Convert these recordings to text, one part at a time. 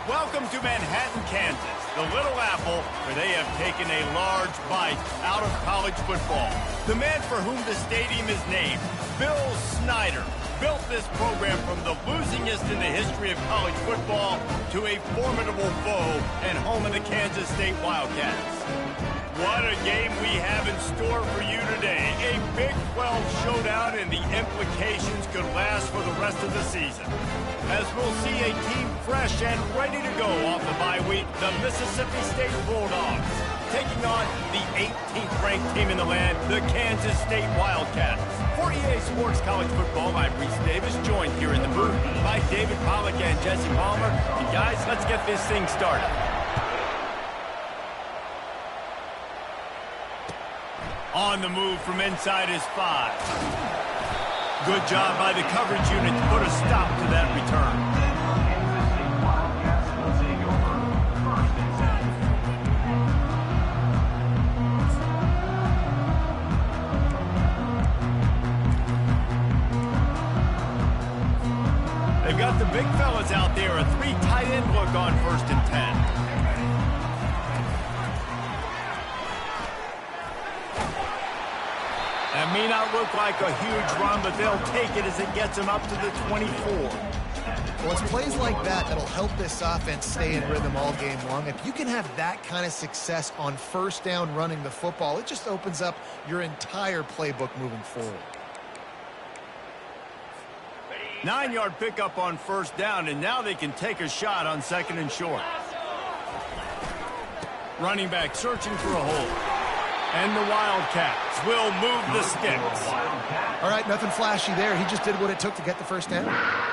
Welcome to Manhattan, Kansas, the Little Apple, where they have taken a large bite out of college football. The man for whom the stadium is named, Bill Snyder, built this program from the losingest in the history of college football to a formidable foe and home of the Kansas State Wildcats. What a game we have in store for you today. A Big 12 showdown, and the implications could last for the rest of the season. As we'll see a team fresh and ready to go off the bye week, the Mississippi State Bulldogs, taking on the 18th ranked team in the land, the Kansas State Wildcats. For EA Sports College Football, I'm Reese Davis, joined here in the booth by David Pollack and Jesse Palmer. And guys, let's get this thing started. On the move from inside is 5. Good job by the coverage unit to put a stop to that return. They've got the big fellas out there, a 3 tight end look on 1st and 10. That may not look like a huge run, but they'll take it as it gets them up to the 24. Well, it's plays like that that'll help this offense stay in rhythm all game long. If you can have that kind of success on 1st down running the football, it just opens up your entire playbook moving forward. 9-yard pickup on 1st down, and now they can take a shot on 2nd and short. Running back searching for a hole. And the Wildcats will move the sticks. All right, nothing flashy there. He just did what it took to get the 1st down.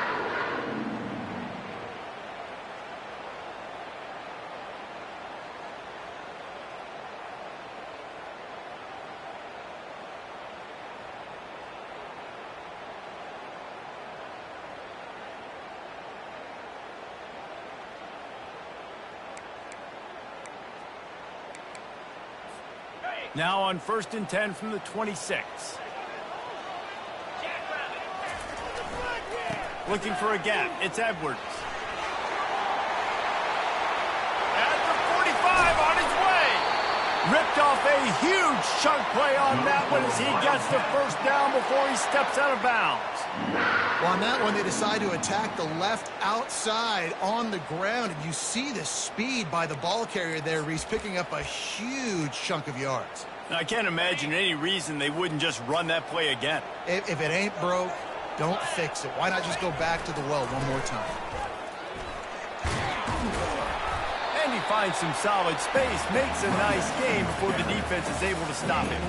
Now on 1st and 10 from the 26. Looking for a gap. It's Edwards. At the 45 on his way. Ripped off a huge chunk play on that one as he gets the 1st down before he steps out of bounds. Well, on that one, they decide to attack the left outside on the ground, and you see the speed by the ball carrier there, Reese, picking up a huge chunk of yards. Now, I can't imagine any reason they wouldn't just run that play again. If it ain't broke, don't fix it. Why not just go back to the well one more time? And he finds some solid space, makes a nice game before the defense is able to stop him.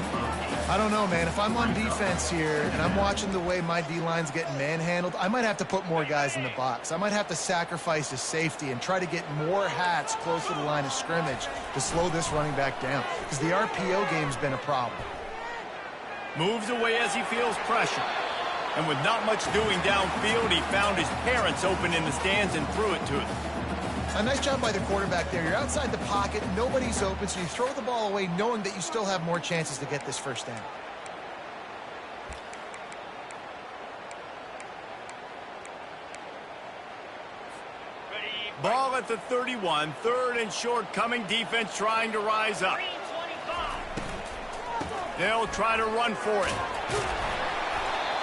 I don't know, man. If I'm on defense here and I'm watching the way my D-line's getting manhandled, I might have to put more guys in the box. I might have to sacrifice his safety and try to get more hats close to the line of scrimmage to slow this running back down, because the RPO game's been a problem. Moves away as he feels pressure. And with not much doing downfield, he found his parents open in the stands and threw it to him. A nice job by the quarterback there. You're outside the pocket, nobody's open, so you throw the ball away knowing that you still have more chances to get this 1st down. Ball at the 31, 3rd and short coming, defense trying to rise up. They'll try to run for it.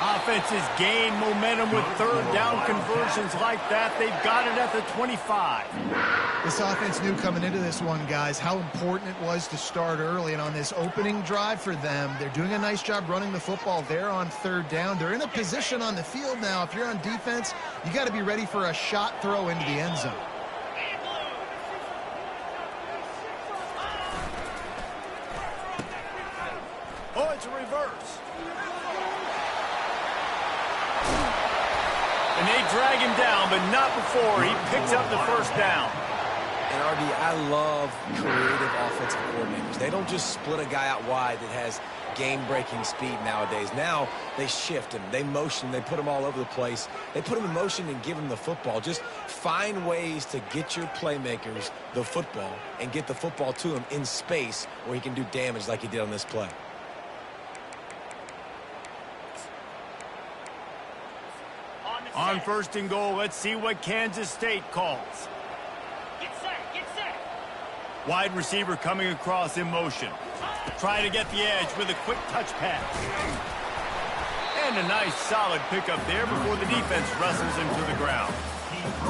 Offenses gain momentum with 3rd down conversions like that. They've got it at the 25. This offense knew coming into this one, guys, how important it was to start early. And on this opening drive for them, they're doing a nice job running the football there on 3rd down. They're in a position on the field now. If you're on defense, you got to be ready for a shot throw into the end zone. Oh, it's a reverse. And they drag him down, but not before he picks up the 1st down. And, RD, I love creative offensive coordinators. They don't just split a guy out wide that has game-breaking speed nowadays. Now they shift him. They motion. They put him all over the place. They put him in motion and give him the football. Just find ways to get your playmakers the football and get the football to him in space where he can do damage like he did on this play. On 1st and goal, let's see what Kansas State calls. Wide receiver coming across in motion. Trying to get the edge with a quick touch pass. And a nice solid pickup there before the defense wrestles him to the ground.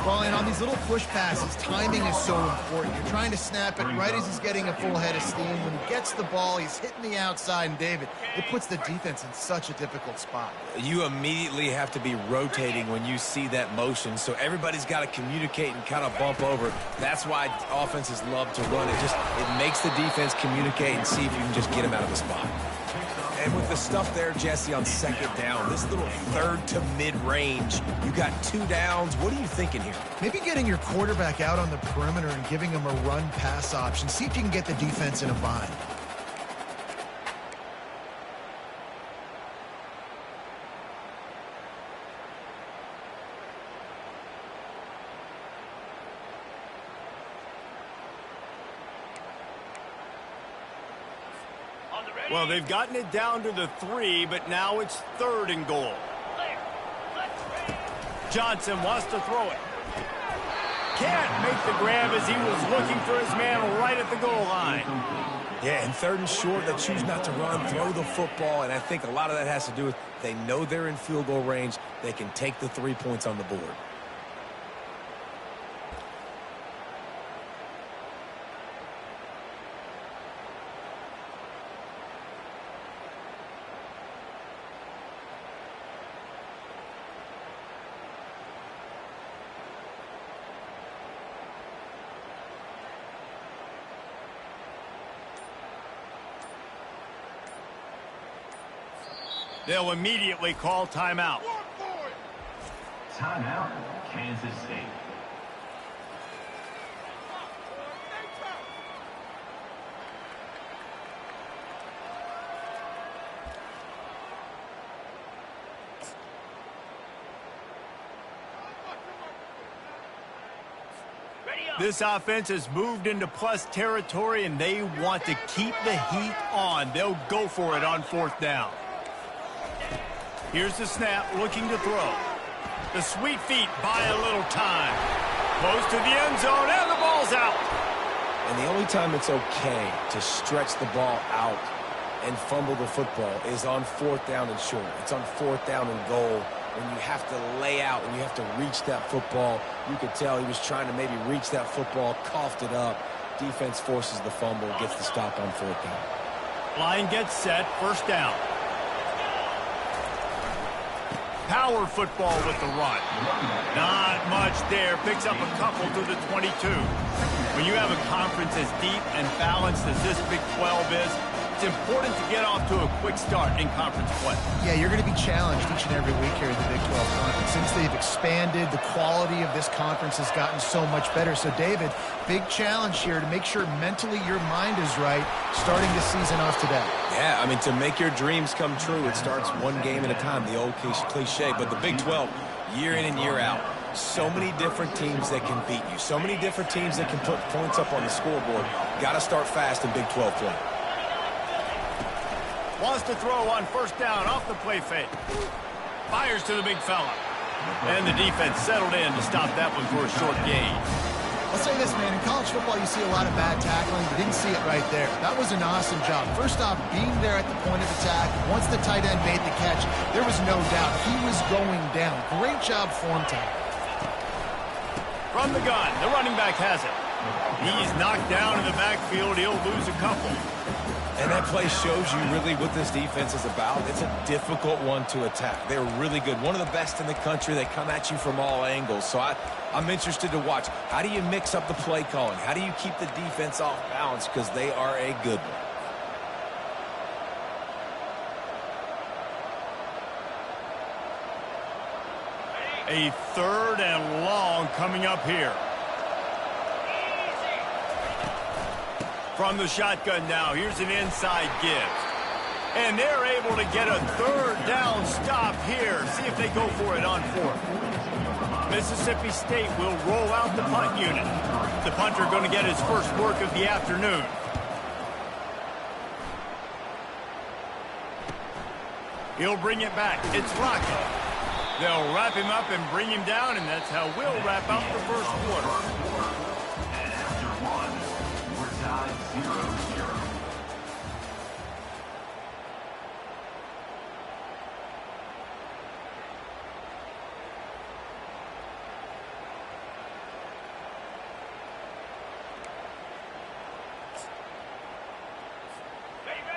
Well, and on these little push passes, timing is so important. You're trying to snap it right as he's getting a full head of steam. When he gets the ball, he's hitting the outside, and David, it puts the defense in such a difficult spot. You immediately have to be rotating when you see that motion, so everybody's got to communicate and kind of bump over. That's why offenses love to run it. It makes the defense communicate and see if you can just get him out of the spot. And with the stuff there, Jesse, on second down, this little third to mid-range, you got 2 downs. What are you thinking here? Maybe getting your quarterback out on the perimeter and giving him a run-pass option. See if you can get the defense in a bind. Well, they've gotten it down to the 3, but now it's 3rd and goal. Johnson wants to throw it. Can't make the grab as he was looking for his man right at the goal line. Yeah, and 3rd and short, they choose not to run, throw the football, and I think a lot of that has to do with they know they're in field goal range. They can take the 3 points on the board. They'll immediately call timeout. Timeout, Kansas State. This offense has moved into plus territory, and they want to keep the heat on. They'll go for it on 4th down. Here's the snap, looking to throw. The sweet feet buy a little time. Close to the end zone, and the ball's out. And the only time it's okay to stretch the ball out and fumble the football is on 4th down and short. It's on 4th down and goal when you have to lay out and you have to reach that football. You could tell he was trying to maybe reach that football, coughed it up. Defense forces the fumble, gets the stop on 4th down. Line gets set, 1st down. Power football with the run. Not much there. Picks up a couple to the 22. When you have a conference as deep and balanced as this Big 12 is, it's important to get off to a quick start in conference play. Yeah, you're going to be challenged each and every week here in the Big 12 Conference. Since they've expanded, the quality of this conference has gotten so much better. So, David, big challenge here to make sure mentally your mind is right starting the season off today. Yeah, I mean, to make your dreams come true, it starts one game at a time, the old cliche. But the Big 12, year in and year out, so many different teams that can beat you, so many different teams that can put points up on the scoreboard. Got to start fast in Big 12 play. Wants to throw on 1st down off the play fake. Fires to the big fella. And the defense settled in to stop that one for a short gain. I'll say this, man. In college football, you see a lot of bad tackling. You didn't see it right there. That was an awesome job. First off, being there at the point of attack. Once the tight end made the catch, there was no doubt he was going down. Great job form time. From the gun, the running back has it. He's knocked down in the backfield. He'll lose a couple. And that play shows you really what this defense is about. It's a difficult one to attack. They're really good. One of the best in the country. They come at you from all angles. So I'm interested to watch. How do you mix up the play calling? How do you keep the defense off balance? Because they are a good one. A 3rd and long coming up here. From the shotgun now, here's an inside give. And they're able to get a 3rd down stop here. See if they go for it on 4th. Mississippi State will roll out the punt unit. The punter going to get his first work of the afternoon. He'll bring it back. It's Rocky. They'll wrap him up and bring him down, and that's how we'll wrap out the first quarter.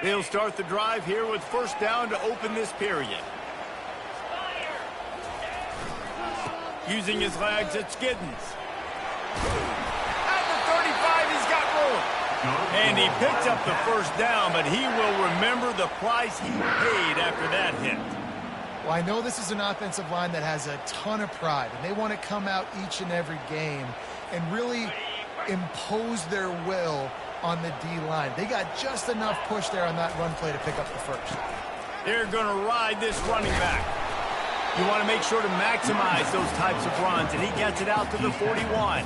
They'll start the drive here with first down to open this period. Using his legs, it's Giddens. At the 35, he's got room. And he picks up the first down, but he will remember the price he paid after that hit. Well, I know this is an offensive line that has a ton of pride, and they want to come out each and every game and really impose their will on the D-line. They got just enough push there on that run play to pick up the first. They're going to ride this running back. You want to make sure to maximize those types of runs, and he gets it out to the 41.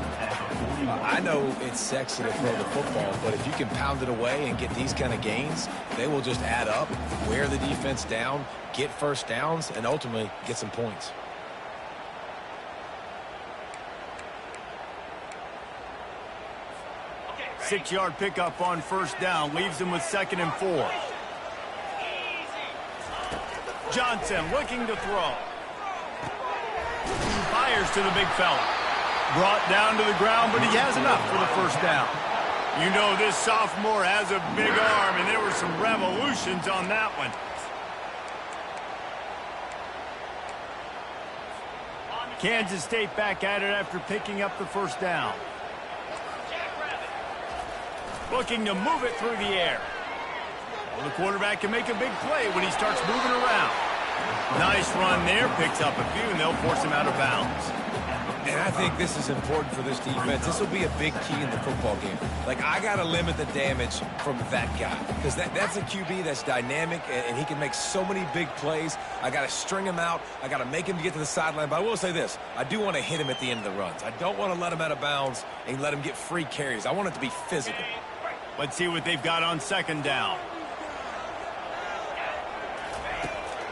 I know it's sexy to throw the football, but if you can pound it away and get these kind of gains, they will just add up, wear the defense down, get first downs, and ultimately get some points. Six-yard pickup on first down leaves him with 2nd and 4. Johnson looking to throw. Fires to the big fella. Brought down to the ground, but he has enough for the first down. You know this sophomore has a big arm, and there were some revolutions on that one. Kansas State back at it after picking up the first down. Looking to move it through the air. Well, the quarterback can make a big play when he starts moving around. Nice run there. Picks up a few, and they'll force him out of bounds. And I think this is important for this defense. This will be a big key in the football game. Like, I got to limit the damage from that guy. Because that's a QB that's dynamic, and he can make so many big plays. I got to string him out. I got to make him to get to the sideline. But I will say this. I do want to hit him at the end of the runs. I don't want to let him out of bounds and let him get free carries. I want it to be physical. Let's see what they've got on 2nd down.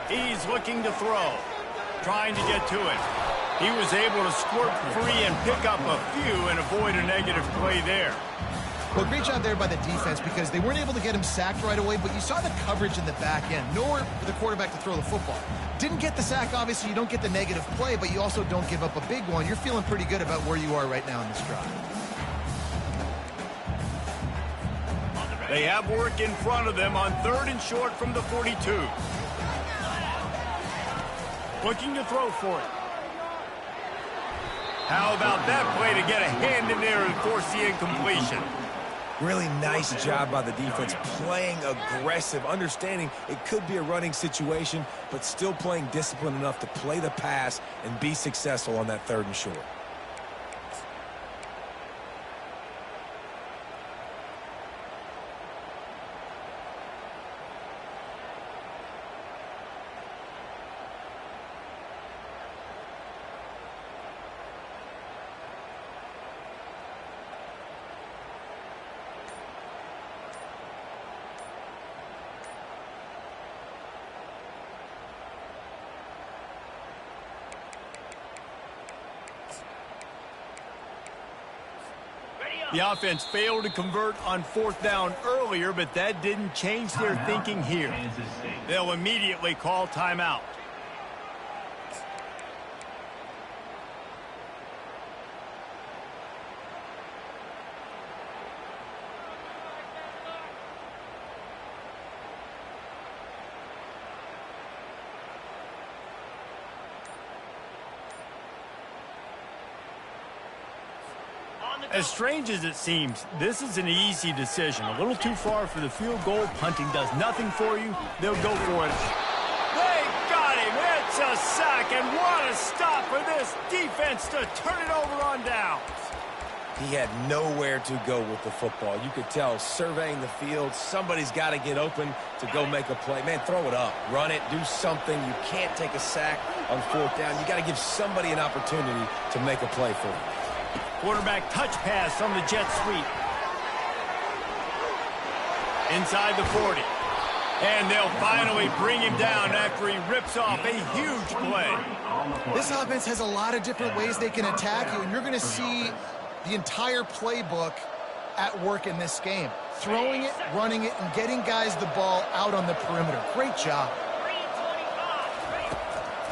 He's looking to throw. Trying to get to it. He was able to squirt free and pick up a few and avoid a negative play there. Well, great job there by the defense because they weren't able to get him sacked right away, but you saw the coverage in the back end. Nowhere for the quarterback to throw the football. Didn't get the sack, obviously. You don't get the negative play, but you also don't give up a big one. You're feeling pretty good about where you are right now in this drive. They have work in front of them on 3rd and short from the 42. Looking to throw for it. How about that play to get a hand in there and force the incompletion? Really nice job by the defense, playing aggressive, understanding it could be a running situation, but still playing disciplined enough to play the pass and be successful on that 3rd and short. The offense failed to convert on 4th down earlier, but that didn't change their thinking here. They'll immediately call timeout. As strange as it seems, this is an easy decision. A little too far for the field goal. Punting does nothing for you. They'll go for it. They got him. It's a sack, and what a stop for this defense to turn it over on downs. He had nowhere to go with the football. You could tell, surveying the field, somebody's got to get open to go make a play. Man, throw it up. Run it. Do something. You can't take a sack on 4th down. You got to give somebody an opportunity to make a play for you. Quarterback touch pass on the jet sweep. Inside the 40. And they'll finally bring him down after he rips off a huge play. This offense has a lot of different ways they can attack you, and you're going to see the entire playbook at work in this game. throwing it, running it, and getting guys the ball out on the perimeter. Great job.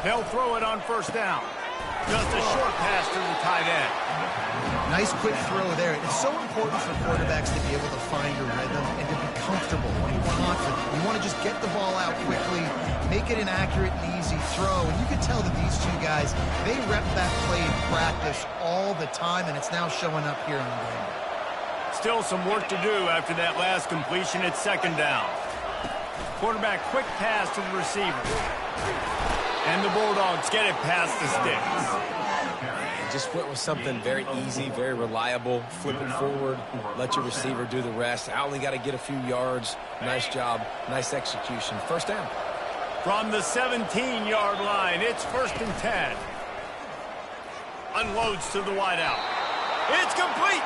They'll throw it on first down. Just a short pass to the tight end. Nice quick throw there. It's so important for quarterbacks to be able to find your rhythm and to be comfortable and confident. You want to just get the ball out quickly, make it an accurate and easy throw. And you can tell that these two guys, they rep that play in practice all the time, and it's now showing up here on the ground. Still some work to do after that last completion at second down. Quarterback quick pass to the receiver. And the Bulldogs get it past the sticks. Just went with something very easy, very reliable. Flip it forward, let your receiver do the rest. I only got to get a few yards. Nice job, nice execution. First down. From the 17-yard line, it's 1st and 10. Unloads to the wideout. It's complete.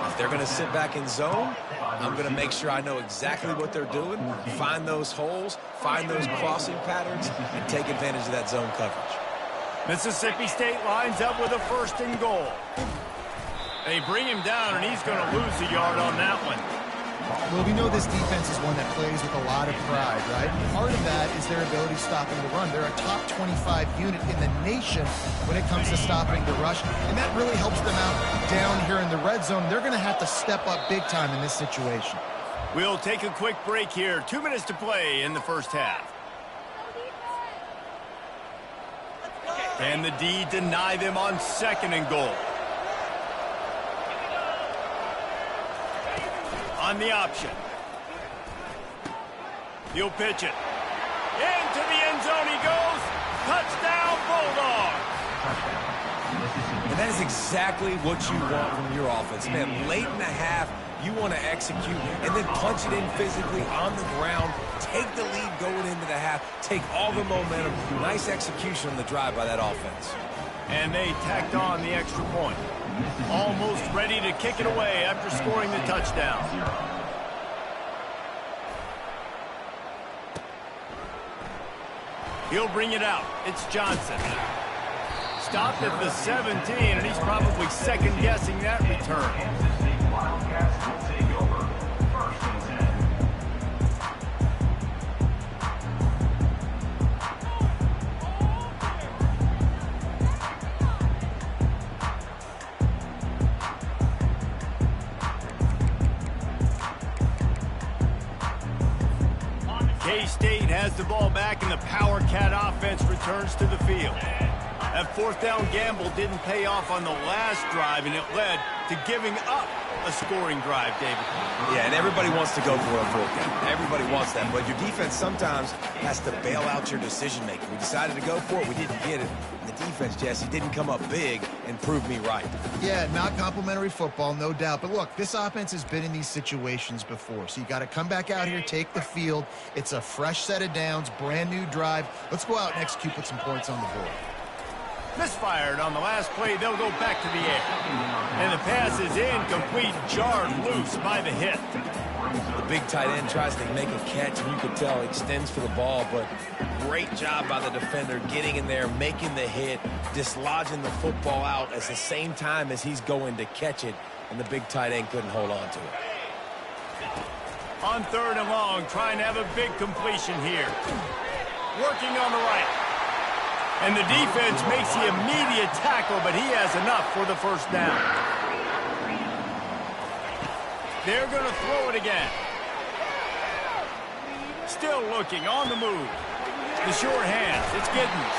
If they're going to sit back in zone, I'm going to make sure I know exactly what they're doing, find those holes, find those crossing patterns, and take advantage of that zone coverage. Mississippi State lines up with a 1st and goal. They bring him down, and he's going to lose a yard on that one. Well, we know this defense is one that plays with a lot of pride, right? Part of that is their ability stopping the run. They're a top 25 unit in the nation when it comes to stopping the rush, and that really helps them out down here in the red zone. They're going to have to step up big time in this situation. We'll take a quick break here. 2 minutes to play in the first half. Can the D deny them on 2nd and goal? On the option. He'll pitch it. Into the end zone he goes. Touchdown, Bulldogs. And that is exactly what you want from your offense. Man, late in the half, you want to execute and then punch it in physically on the ground. Take the lead going into the half. Take all the momentum. Nice execution on the drive by that offense. And they tacked on the extra point. Almost ready to kick it away after scoring the touchdown. He'll bring it out. It's Johnson. Stopped at the 17, and he's probably second-guessing that return. K-State has the ball back, and the Power Cat offense returns to the field. That 4th down gamble didn't pay off on the last drive, and it led to giving up a scoring drive, David. Yeah, and everybody wants to go for a 4th down. Everybody wants that, but your defense sometimes has to bail out your decision-making. We decided to go for it. We didn't get it. The defense, Jesse, didn't come up big and prove me right. Yeah, not complimentary football, no doubt. But look, this offense has been in these situations before. So you got to come back out here, take the field. It's a fresh set of downs, brand new drive. Let's go out and execute, put some points on the board. Misfired on the last play. They'll go back to the air. And the pass is incomplete, jarred loose by the hit. The big tight end tries to make a catch, and you could tell he extends for the ball, but great job by the defender getting in there, making the hit, dislodging the football out at the same time as he's going to catch it, and the big tight end couldn't hold on to it. On 3rd and long, trying to have a big completion here. Working on the right. And the defense makes the immediate tackle, but he has enough for the 1st down. They're going to throw it again. Still looking, on the move. The short hands, it's Giddens.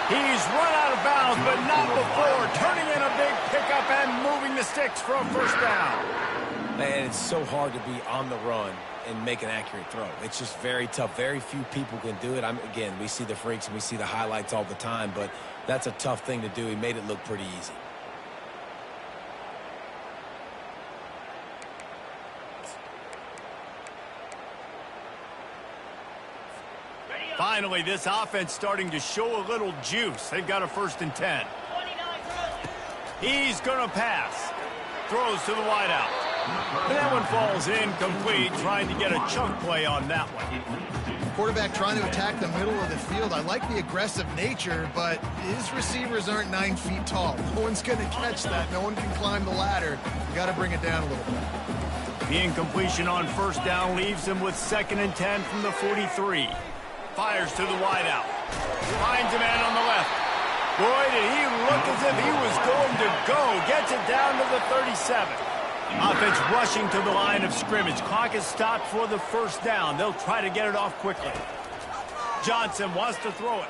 He's run out of bounds, but not before. Turning in a big pickup and moving the sticks for a 1st down. Man, it's so hard to be on the run and make an accurate throw. It's just very tough. Very few people can do it. Again, we see the freaks and we see the highlights all the time, but that's a tough thing to do. He made it look pretty easy. Finally, this offense starting to show a little juice. They've got a 1st and 10. He's going to pass. Throws to the wideout. And that one falls incomplete, trying to get a chunk play on that one. Quarterback trying to attack the middle of the field. I like the aggressive nature, but his receivers aren't 9 feet tall. No one's going to catch that. No one can climb the ladder. You got to bring it down a little bit. The incompletion on first down leaves him with 2nd and 10 from the 43. Fires to the wideout. Finds a man on the left. Boy, did he look as if he was going to go. Gets it down to the 37. Offense rushing to the line of scrimmage. Clock is stopped for the first down. They'll try to get it off quickly. Johnson wants to throw it.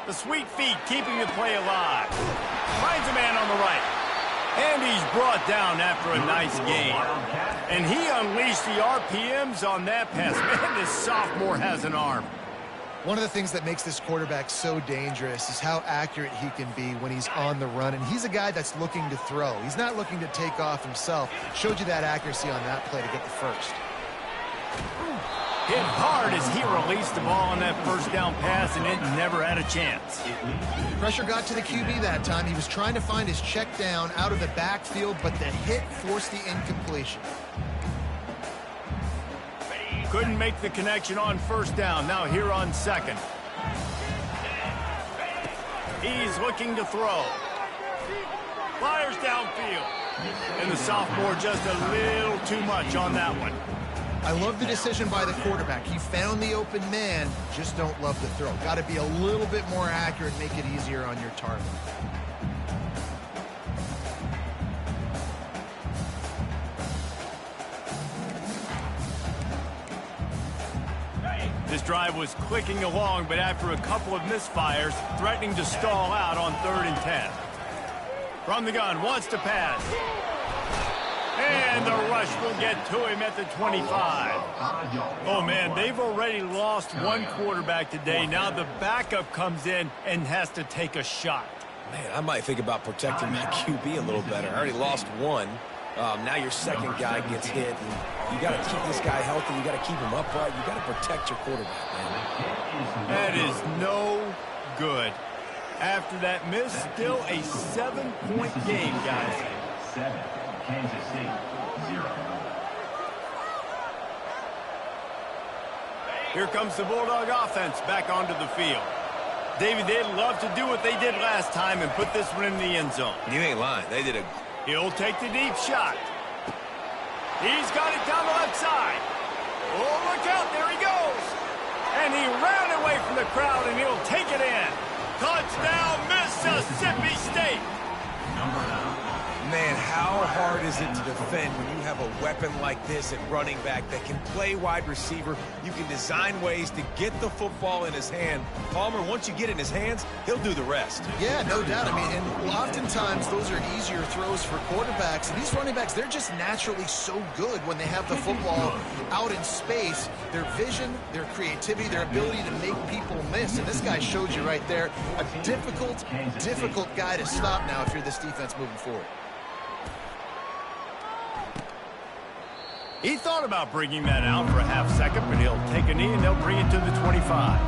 The sweet feet keeping the play alive. Finds a man on the right. And he's brought down after a nice gain. And he unleashed the RPMs on that pass. Man, this sophomore has an arm. One of the things that makes this quarterback so dangerous is how accurate he can be when he's on the run. And he's a guy that's looking to throw. He's not looking to take off himself. Showed you that accuracy on that play to get the first. Hit hard as he released the ball on that first down pass, and it never had a chance. Pressure got to the QB that time. He was trying to find his check down out of the backfield, but the hit forced the incompletion. Couldn't make the connection on first down. Now here on 2nd. He's looking to throw. Fires downfield. And the sophomore just a little too much on that one. I love the decision by the quarterback. He found the open man, just don't love the throw. Got to be a little bit more accurate, make it easier on your target. This drive was clicking along, but after a couple of misfires, threatening to stall out on 3rd and 10. From the gun, wants to pass. And the rush will get to him at the 25. Oh, man, they've already lost one quarterback today. Now the backup comes in and has to take a shot. Man, I might think about protecting my QB a little better. I already lost one. Now your second guy gets hit. And you got to keep this guy healthy. You got to keep him upright. You got to protect your quarterback, man. That is no good. After that miss, still a 7-point game, guys. 7, Kansas City, 0. Here comes the Bulldog offense back onto the field. David, they'd love to do what they did last time and put this one in the end zone. You ain't lying. They did a... He'll take the deep shot. He's got it down the left side. Oh, look out. There he goes. And he ran away from the crowd, and he'll take it in. Touchdown, Mississippi State. Number 9. Man, how hard is it to defend when you have a weapon like this at running back that can play wide receiver? You can design ways to get the football in his hand. Palmer, once you get it in his hands, he'll do the rest. Yeah, no doubt. I mean, and oftentimes those are easier throws for quarterbacks. And these running backs, they're just naturally so good when they have the football out in space. Their vision, their creativity, their ability to make people miss. And this guy showed you right there, a difficult guy to stop now if you're this defense moving forward. He thought about bringing that out for a half second, but he'll take a knee and they'll bring it to the 25.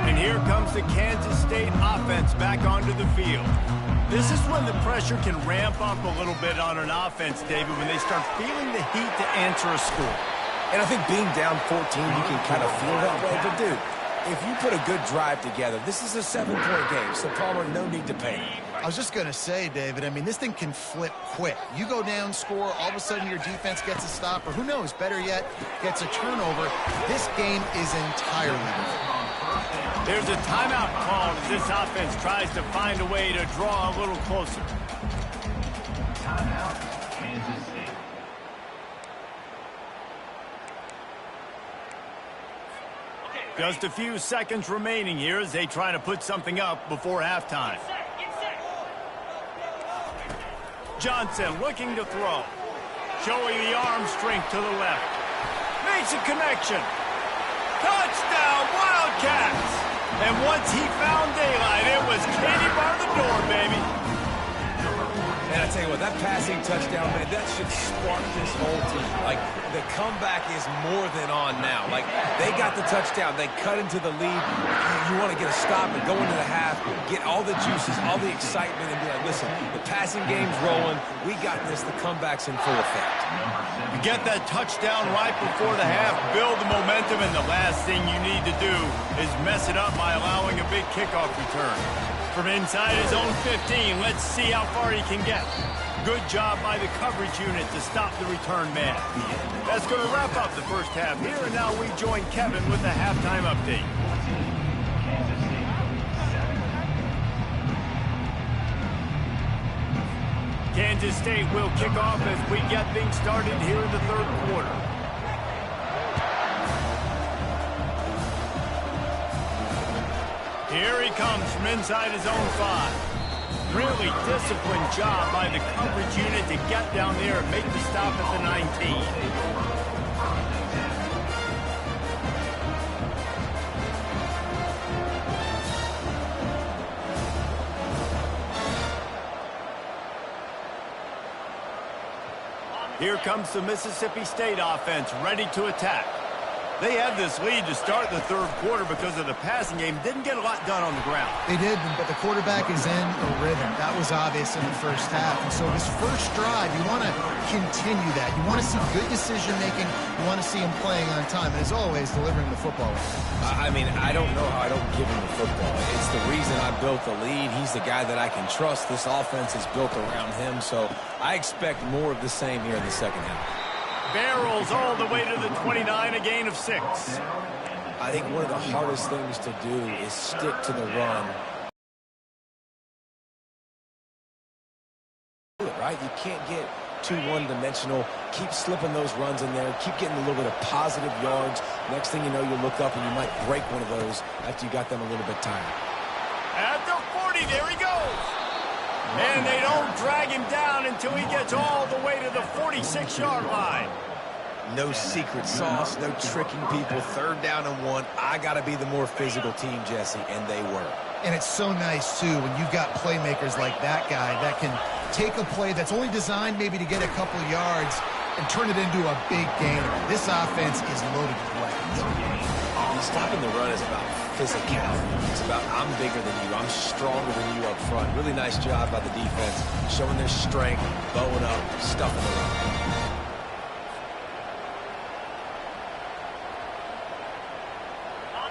And here comes the Kansas State offense back onto the field. This is when the pressure can ramp up a little bit on an offense, David, when they start feeling the heat to answer a score. And I think being down 14, you can kind of feel that way. But, dude, if you put a good drive together, this is a 7-point game. So, Palmer, no need to panic. I was just going to say, David, I mean, this thing can flip quick. You go down, score, all of a sudden your defense gets a stop, or who knows, better yet, gets a turnover. This game is entirely different. There's a timeout called as this offense tries to find a way to draw a little closer. Timeout, Kansas City. Just a few seconds remaining here as they try to put something up before halftime. Johnson looking to throw. Showing the arm strength to the left. Makes a connection. Touchdown, Wildcats! And once he found daylight, it was Katie bar the door, baby. And I tell you what, that passing touchdown, man, that should spark this whole team. Like, the comeback is more than on now. Like, they got the touchdown. They cut into the lead. You want to get a stop and go into the half, get all the juices, all the excitement, and be like, listen, the passing game's rolling. We got this. The comeback's in full effect. You get that touchdown right before the half, build the momentum, and the last thing you need to do is mess it up by allowing a big kickoff return. From inside his own 15, let's see how far he can get. Good job by the coverage unit to stop the return man. That's going to wrap up the first half here, and now we join Kevin with the halftime update. Kansas State will kick off as we get things started here in the third quarter. Here he comes from inside his own 5. Really disciplined job by the coverage unit to get down there and make the stop at the 19. Here comes the Mississippi State offense, ready to attack. They had this lead to start the third quarter because of the passing game. Didn't get a lot done on the ground. They did, but the quarterback is in a rhythm. That was obvious in the first half. And so his first drive, you want to continue that. You want to see good decision-making. You want to see him playing on time. And as always, delivering the football. I mean, I don't know how I don't give him the football. It's the reason I built the lead. He's the guy that I can trust. This offense is built around him. So I expect more of the same here in the second half. Barrels all the way to the 29, a gain of 6. I think one of the hardest things to do is stick to the run. Right? You can't get too one-dimensional. Keep slipping those runs in there. Keep getting a little bit of positive yards. Next thing you know, you look up and you might break one of those after you got them a little bit tired. At the 40, there he goes. And they don't drag him down until he gets all the way to the 46-yard line. No secret sauce, no tricking people. Third down and 1. I got to be the more physical team, Jesse, and they were. And it's so nice, too, when you've got playmakers like that guy that can take a play that's only designed maybe to get a couple of yards and turn it into a big game. This offense is loaded with weapons. Stopping the run is about physicality. It's about I'm bigger than you. I'm stronger than you up front. Really nice job by the defense, showing their strength, bowing up, stuffing the run.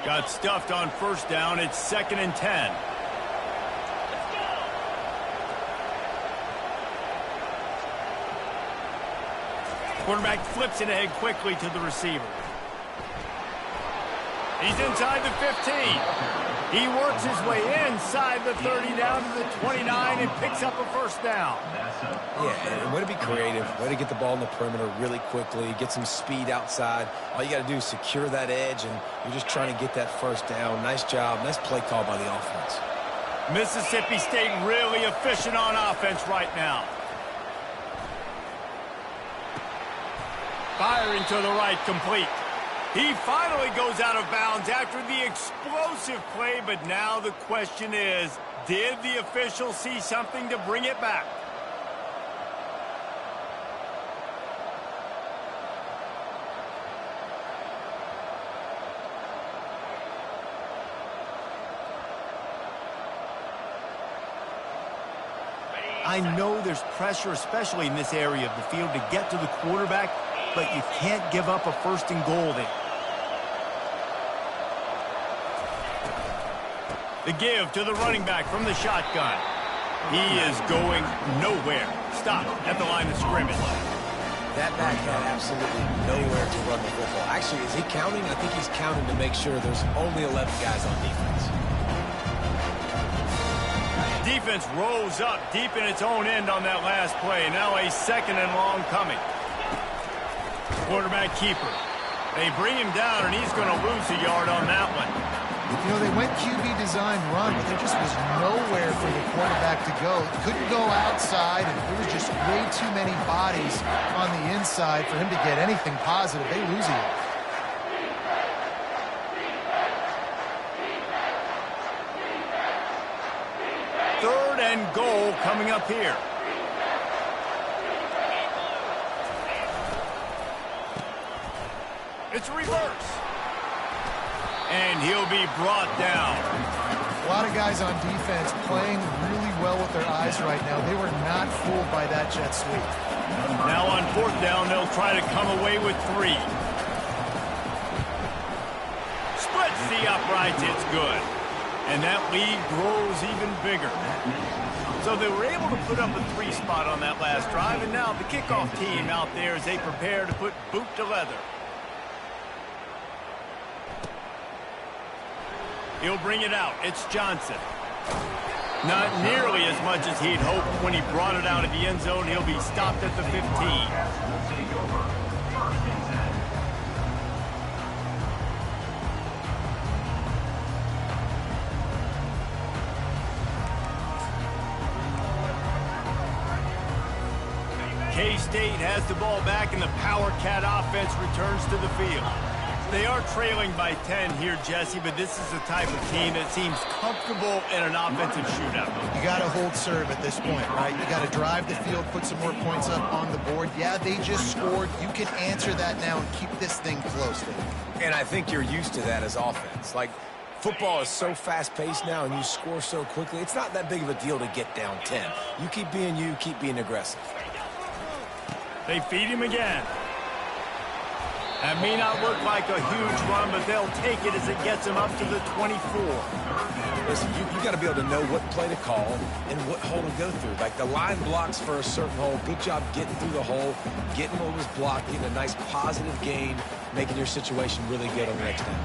Got stuffed on first down. It's 2nd and 10. Quarterback flips it ahead quickly to the receiver. He's inside the 15. He works his way inside the 30 down to the 29 and picks up a first down. Yeah, and way to be creative. Way to get the ball in the perimeter really quickly. Get some speed outside. All you got to do is secure that edge, and you're just trying to get that first down. Nice job. Nice play call by the offense. Mississippi State really efficient on offense right now. Firing to the right, complete. He finally goes out of bounds after the explosive play, but now the question is, did the official see something to bring it back? I know there's pressure, especially in this area of the field, to get to the quarterback, but you can't give up a 1st and goal there. The give to the running back from the shotgun. He is going nowhere. Stop at the line of scrimmage. That back had absolutely nowhere to run the football. Actually, is he counting? I think he's counting to make sure there's only 11 guys on defense. Defense rose up deep in its own end on that last play. Now a 2nd and long coming. Quarterback keeper. They bring him down, and he's going to lose a yard on that one. You know, they went QB design run, but there just was nowhere for the quarterback to go. Couldn't go outside, and there was just way too many bodies on the inside for him to get anything positive. They lose it. 3rd and goal coming up here. It's a reverse. And he'll be brought down. A lot of guys on defense playing really well with their eyes right now. They were not fooled by that jet sweep. Now on 4th down, they'll try to come away with 3. Splits the uprights. It's good. And that lead grows even bigger. So they were able to put up a 3 spot on that last drive, and now the kickoff team out there as they prepare to put boot to leather. He'll bring it out. It's Johnson. Not nearly as much as he'd hoped when he brought it out of the end zone. He'll be stopped at the 15. K-State has the ball back, and the Power Cat offense returns to the field. They are trailing by 10 here, Jesse, but this is the type of team that seems comfortable in an offensive shootout. You got to hold serve at this point, right? You got to drive the field, put some more points up on the board. Yeah, they just scored. You can answer that now and keep this thing close, Dave. And I think you're used to that as offense. Like, football is so fast-paced now, and you score so quickly. It's not that big of a deal to get down 10. You keep being aggressive. They feed him again. That may not look like a huge run, but they'll take it as it gets him up to the 24. Listen, you got to be able to know what play to call and what hole to go through. Like, the line blocks for a certain hole. Good job getting through the hole, getting what was blocked, getting a nice positive gain, making your situation really good on the next down.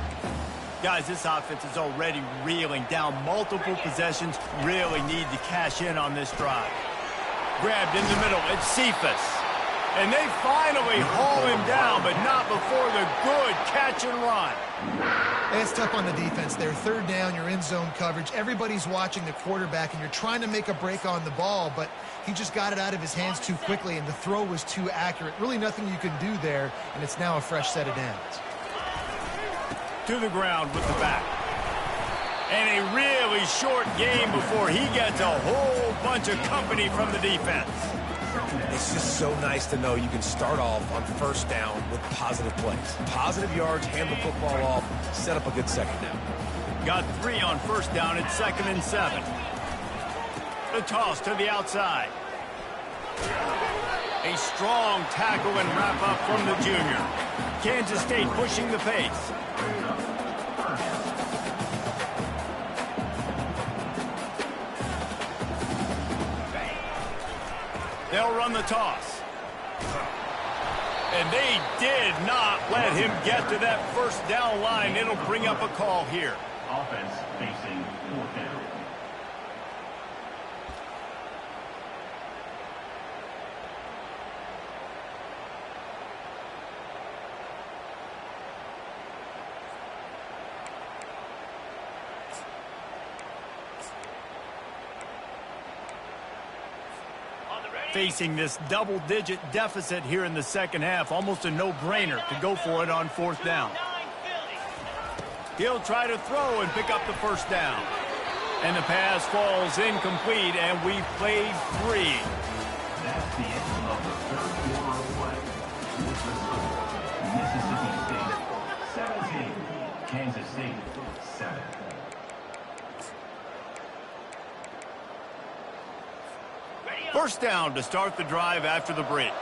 Guys, this offense is already reeling down multiple possessions. Really need to cash in on this drive. Grabbed in the middle. It's Cephas. And they finally haul him down, but not before the good catch and run. It's tough on the defense there. 3rd down, you're in zone coverage. Everybody's watching the quarterback, and you're trying to make a break on the ball, but he just got it out of his hands too quickly, and the throw was too accurate. Really nothing you can do there, and it's now a fresh set of downs. To the ground with the back. And a really short game before he gets a whole bunch of company from the defense. It's just so nice to know you can start off on 1st down with positive plays. Positive yards, hand the football off, set up a good 2nd down. Got 3 on 1st down. It's 2nd and 7. The toss to the outside. A strong tackle and wrap up from the junior. Kansas State pushing the pace. They'll run the toss. And they did not let him get to that 1st down line. It'll bring up a call here. Offense facing 4th down. Facing this double-digit deficit here in the 2nd half, almost a no-brainer to go for it on 4th down. He'll try to throw and pick up the 1st down. And the pass falls incomplete, and we've played 3. That's the end of the 3rd quarter of play. With the score, Mississippi State 17, Kansas State 7. First down to start the drive after the break.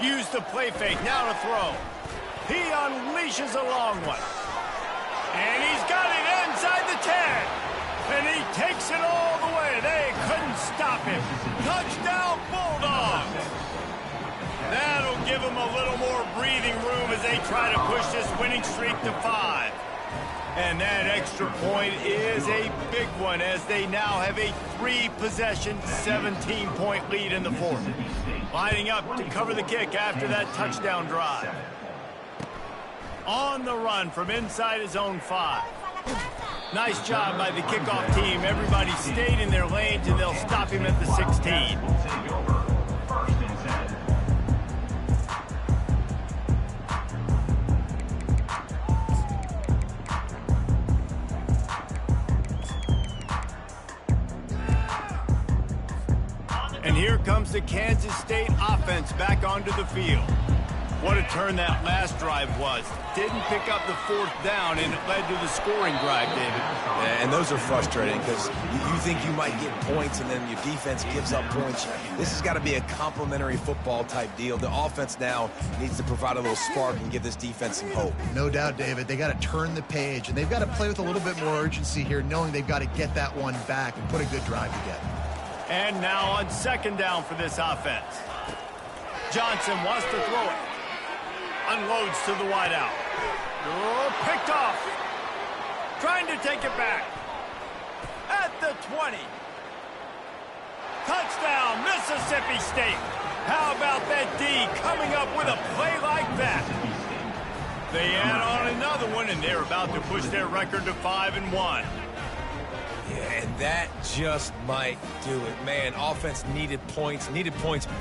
Use the play fake, now to throw. He unleashes a long one. And he's got it inside the 10. And he takes it all the way. They couldn't stop him. Touchdown, Bulldogs. That'll give them a little more breathing room as they try to push this winning streak to 5. And that extra point is a big one as they now have a 3-possession, 17-point lead in the 4th. Lining up to cover the kick after that touchdown drive. On the run from inside his own 5. Nice job by the kickoff team. Everybody stayed in their lanes, and they'll stop him at the 16. And here comes the Kansas State offense back onto the field. What a turn that last drive was. Didn't pick up the 4th down, and it led to the scoring drive, David. Yeah, and those are frustrating because you think you might get points, and then your defense gives up points. This has got to be a complementary football type deal. The offense now needs to provide a little spark and give this defense some hope. No doubt, David. They got to turn the page, and they've got to play with a little bit more urgency here, knowing they've got to get that one back and put a good drive together. And now on 2nd down for this offense. Johnson wants to throw it. Unloads to the wideout. Oh, picked off. Trying to take it back. At the 20. Touchdown, Mississippi State. How about that D coming up with a play like that? They add on another one, and they're about to push their record to 5-1. Yeah, and that just might do it. Man, offense needed points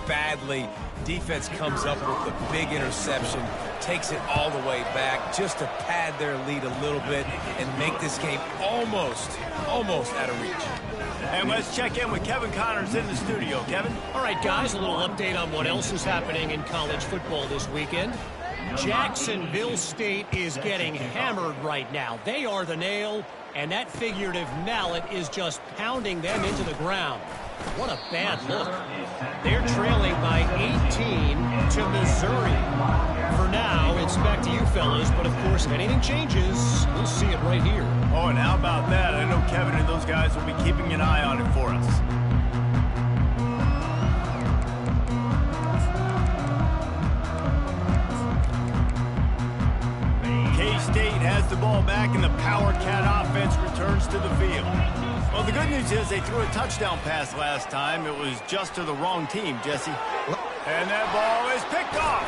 badly. Defense comes up with the big interception, takes it all the way back just to pad their lead a little bit and make this game almost out of reach. And let's check in with Kevin Connors in the studio. Kevin? All right, guys, a little update on what else is happening in college football this weekend. Jacksonville State is getting hammered right now. They are the nail, and that figurative mallet is just pounding them into the ground. What a bad look. They're trailing by 18 to Missouri. For now, it's back to you fellas, but of course, if anything changes, we'll see it right here. Oh, and how about that? I know Kevin and those guys will be keeping an eye on it for us. K-State has the ball back, and the Power Cat offense returns to the field. Well, the good news is they threw a touchdown pass last time. It was just to the wrong team, Jesse. And that ball is picked off.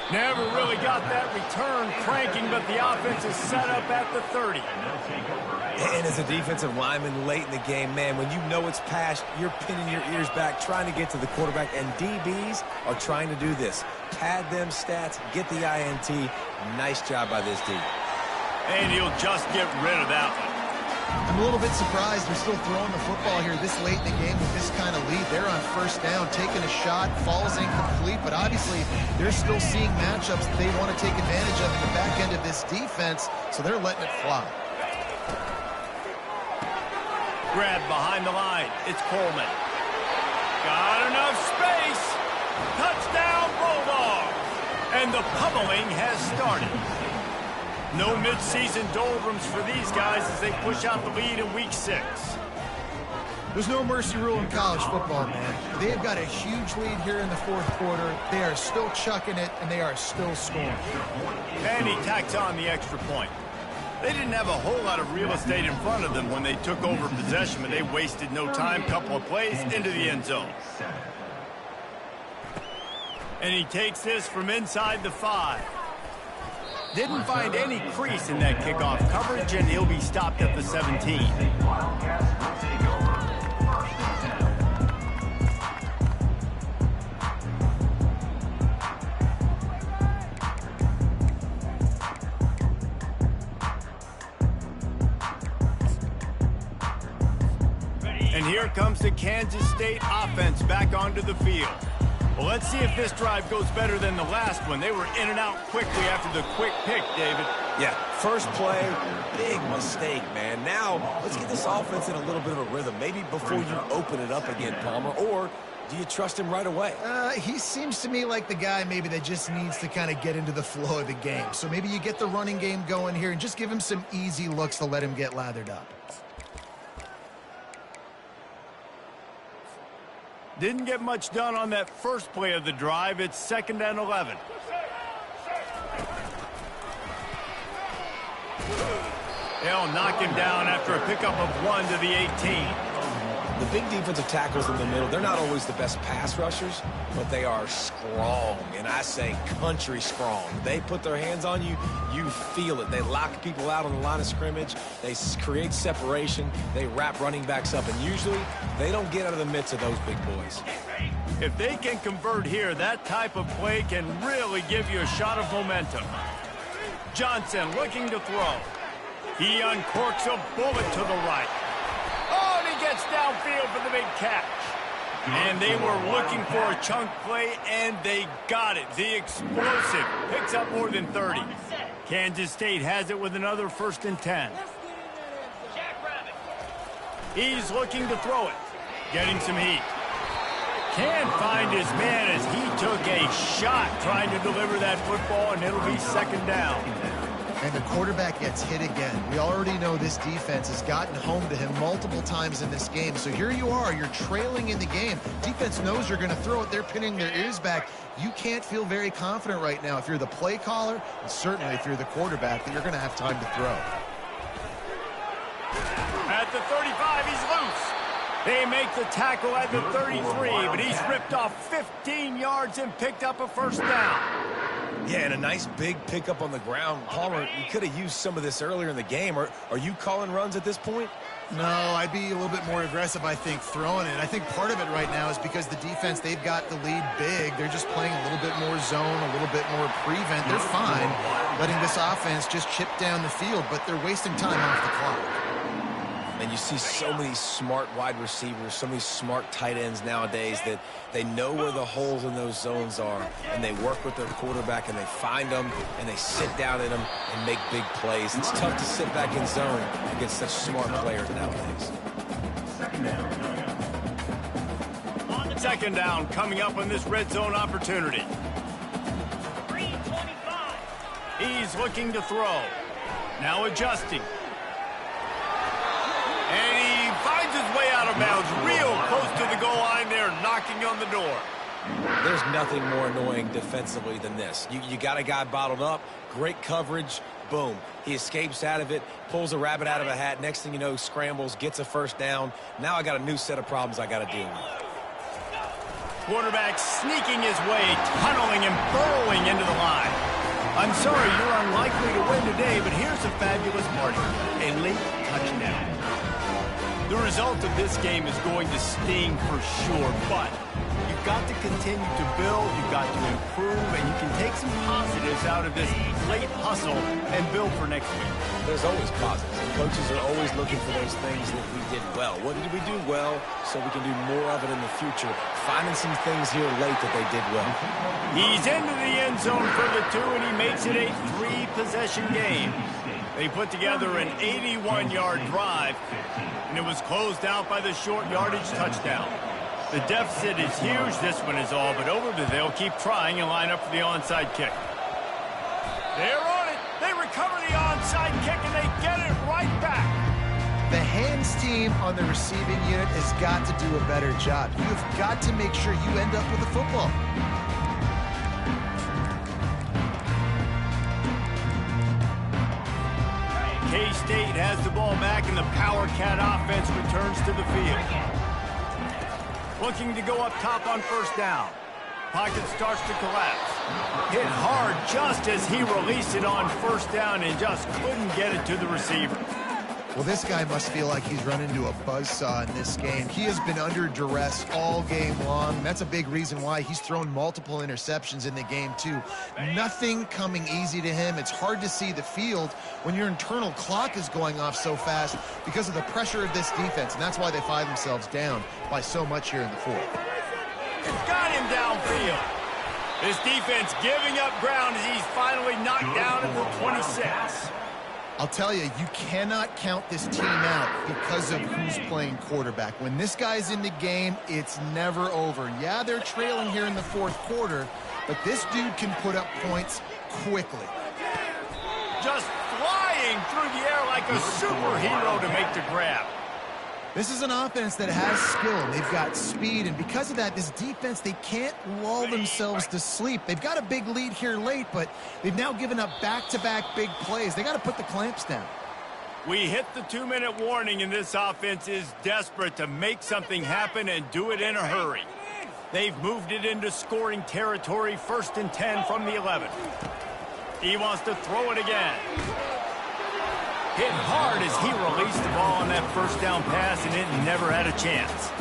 Never really got that return cranking, but the offense is set up at the 30. And as a defensive lineman late in the game, man, when you know it's past, you're pinning your ears back, trying to get to the quarterback, and DBs are trying to do this. Pad them stats, get the INT. Nice job by this D. And he'll just get rid of that one. I'm a little bit surprised they're still throwing the football here this late in the game with this kind of lead. They're on 1st down, taking a shot, falls incomplete, but obviously they're still seeing matchups that they want to take advantage of in the back end of this defense, so they're letting it fly. Grab behind the line. It's Coleman. Got enough space. Touchdown, Bulldogs. And the pummeling has started. No midseason doldrums for these guys as they push out the lead in Week 6. There's no mercy rule in college football, man. They've got a huge lead here in the 4th quarter. They are still chucking it, and they are still scoring. And he tacks on the extra point. They didn't have a whole lot of real estate in front of them when they took over possession, but they wasted no time. Couple of plays into the end zone. And he takes this from inside the 5. Didn't find any crease in that kickoff coverage, and he'll be stopped at the 17. And here comes the Kansas State offense back onto the field. Well, let's see if this drive goes better than the last one. They were in and out quickly after the quick pick, David. Yeah, first play, big mistake, man. Now, let's get this offense in a little bit of a rhythm. Maybe before you open it up again, Palmer, or do you trust him right away? He seems to me like the guy maybe that just needs to kind of get into the flow of the game. So maybe you get the running game going here and just give him some easy looks to let him get lathered up. Didn't get much done on that first play of the drive. It's 2nd and 11. They'll knock him down after a pickup of 1 to the 18. The big defensive tackles in the middle, they're not always the best pass rushers, but they are strong, and I say country strong. They put their hands on you, you feel it. They lock people out on the line of scrimmage. They create separation. They wrap running backs up, and usually they don't get out of the midst of those big boys. If they can convert here, that type of play can really give you a shot of momentum. Johnson looking to throw. He uncorks a bullet to the right. Oh, and he gets downfield for the big catch. And they were looking for a chunk play, and they got it. The explosive picks up more than 30. Kansas State has it with another 1st and 10. He's looking to throw it. Getting some heat. Can't find his man as he took a shot trying to deliver that football, and it'll be 2nd down. And the quarterback gets hit again. We already know this defense has gotten home to him multiple times in this game. So here you are, you're trailing in the game. Defense knows you're going to throw it. They're pinning their ears back. You can't feel very confident right now if you're the play caller, and certainly if you're the quarterback, that you're going to have time to throw. At the 35, he's loose. They make the tackle at the 33, but he's ripped off 15 yards and picked up a 1st down. Yeah, and a nice big pickup on the ground. Palmer, you could have used some of this earlier in the game. Are you calling runs at this point? No, I'd be a little bit more aggressive, I think, throwing it. I think part of it right now is because the defense, they've got the lead big. They're just playing a little bit more zone, a little bit more prevent. They're fine letting this offense just chip down the field, but they're wasting time off the clock. And you see so many smart wide receivers, so many smart tight ends nowadays that they know where the holes in those zones are, and they work with their quarterback, and they find them, and they sit down in them and make big plays. It's tough to sit back in zone against such smart players nowadays. 2nd down coming up on this red zone opportunity. He's looking to throw. Now adjusting. And he finds his way out of bounds real close to the goal line there, knocking on the door. There's nothing more annoying defensively than this. You got a guy bottled up, great coverage, boom. He escapes out of it, pulls a rabbit out of a hat. Next thing you know, scrambles, gets a 1st down. Now I got a new set of problems I got to deal with. Quarterback sneaking his way, tunneling and burrowing into the line. I'm sorry, you're unlikely to win today, but here's a fabulous part. A late touchdown. The result of this game is going to sting for sure, but you've got to continue to build, you've got to improve, and you can take some positives out of this late hustle and build for next week. There's always positives. Coaches are always looking for those things that we did well. What did we do well so we can do more of it in the future? Finding some things here late that they did well. He's into the end zone for the 2, and he makes it a 3-possession game. They put together an 81-yard drive, and it was closed out by the short yardage touchdown. The deficit is huge. This one is all but over, but they'll keep trying and line up for the onside kick. They're on it. They recover the onside kick, and they get it right back. The hands team on the receiving unit has got to do a better job. You have got to make sure you end up with the football. K-State has the ball back, and the Power Cat offense returns to the field. Looking to go up top on 1st down. Pocket starts to collapse. Hit hard just as he released it on 1st down and just couldn't get it to the receiver. Well, this guy must feel like he's run into a buzzsaw in this game. He has been under duress all game long. That's a big reason why he's thrown multiple interceptions in the game, too. Nothing coming easy to him. It's hard to see the field when your internal clock is going off so fast because of the pressure of this defense, and that's why they find themselves down by so much here in the 4th. Got him downfield. This defense giving up ground as he's finally knocked down at the 26. I'll tell you, you cannot count this team out because of who's playing quarterback. When this guy's in the game, it's never over. Yeah, they're trailing here in the 4th quarter, but this dude can put up points quickly. Just flying through the air like a superhero to make the grab. This is an offense that has skill. They've got speed, and because of that, this defense, they can't lull themselves to sleep. They've got a big lead here late, but they've now given up back-to-back big plays. They got to put the clamps down. We hit the 2-minute warning, and this offense is desperate to make something happen and do it in a hurry. They've moved it into scoring territory, 1st and 10 from the 11. He wants to throw it again. Hit hard as he released the ball on that 1st down pass, and it never had a chance.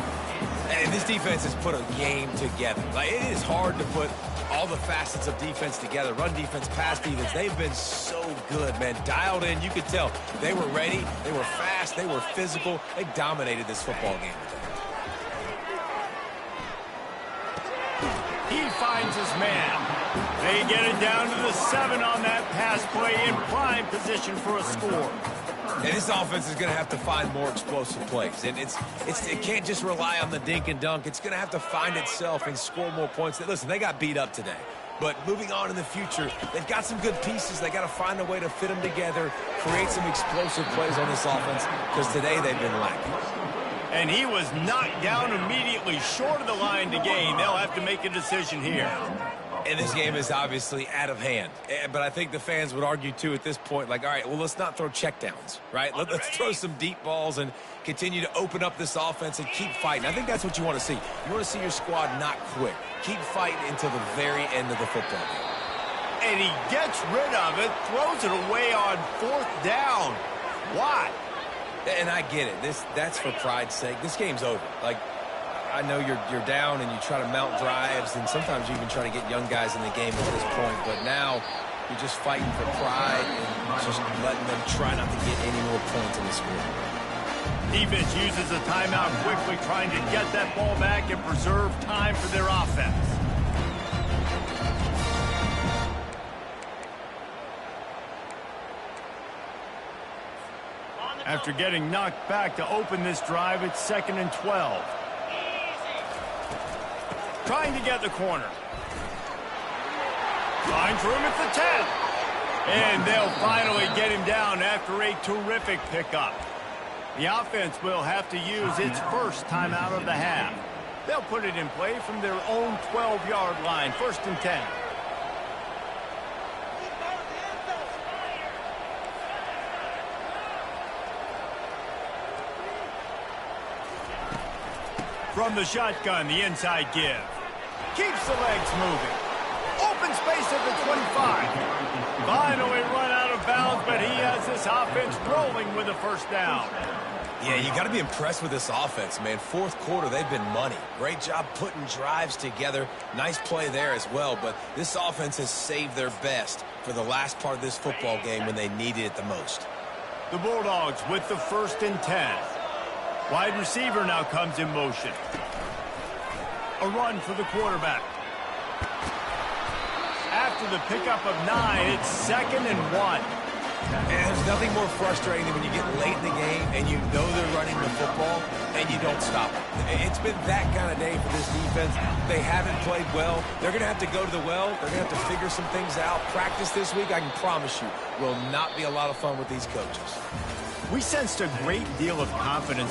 And this defense has put a game together. Like, it is hard to put all the facets of defense together. Run defense, pass defense. They've been so good, man. Dialed in. You could tell they were ready. They were fast. They were physical. They dominated this football game. finds his man. They get it down to the 7 on that pass play in prime position for a score. And this offense is going to have to find more explosive plays. And it can't just rely on the dink and dunk. It's going to have to find itself and score more points. Listen, they got beat up today. But moving on in the future, they've got some good pieces. They got to find a way to fit them together, create some explosive plays on this offense, because today they've been lacking. And he was knocked down immediately short of the line to gain. They'll have to make a decision here. And this game is obviously out of hand. But I think the fans would argue, too, at this point, like, all right, well, let's not throw checkdowns, right? Let's throw some deep balls and continue to open up this offense and keep fighting. I think that's what you want to see. You want to see your squad not quit. Keep fighting until the very end of the football game. And he gets rid of it, throws it away on 4th down. Why? And I get it. That's for pride's sake. This game's over. Like, I know you're down and you try to mount drives, and sometimes you even try to get young guys in the game at this point. But now you're just fighting for pride and just letting them try not to get any more points in the score. Defense uses a timeout quickly, trying to get that ball back and preserve time for their offense. After getting knocked back to open this drive, it's 2nd and 12. Trying to get the corner. Finds room at the 10. And they'll finally get him down after a terrific pickup. The offense will have to use its first timeout of the half. They'll put it in play from their own 12-yard line, 1st and 10. From the shotgun, the inside give. Keeps the legs moving. Open space at the 25. Finally run out of bounds, but he has this offense rolling with a 1st down. Yeah, you got to be impressed with this offense, man. 4th quarter, they've been money. Great job putting drives together. Nice play there as well, but this offense has saved their best for the last part of this football game when they needed it the most. The Bulldogs with the 1st and 10. Wide receiver now comes in motion. A run for the quarterback. After the pickup of 9, it's 2nd and 1. And there's nothing more frustrating than when you get late in the game and you know they're running the football and you don't stop it. It's been that kind of day for this defense. They haven't played well. They're going to have to go to the well. They're going to have to figure some things out. Practice this week, I can promise you, will not be a lot of fun with these coaches. We sensed a great deal of confidence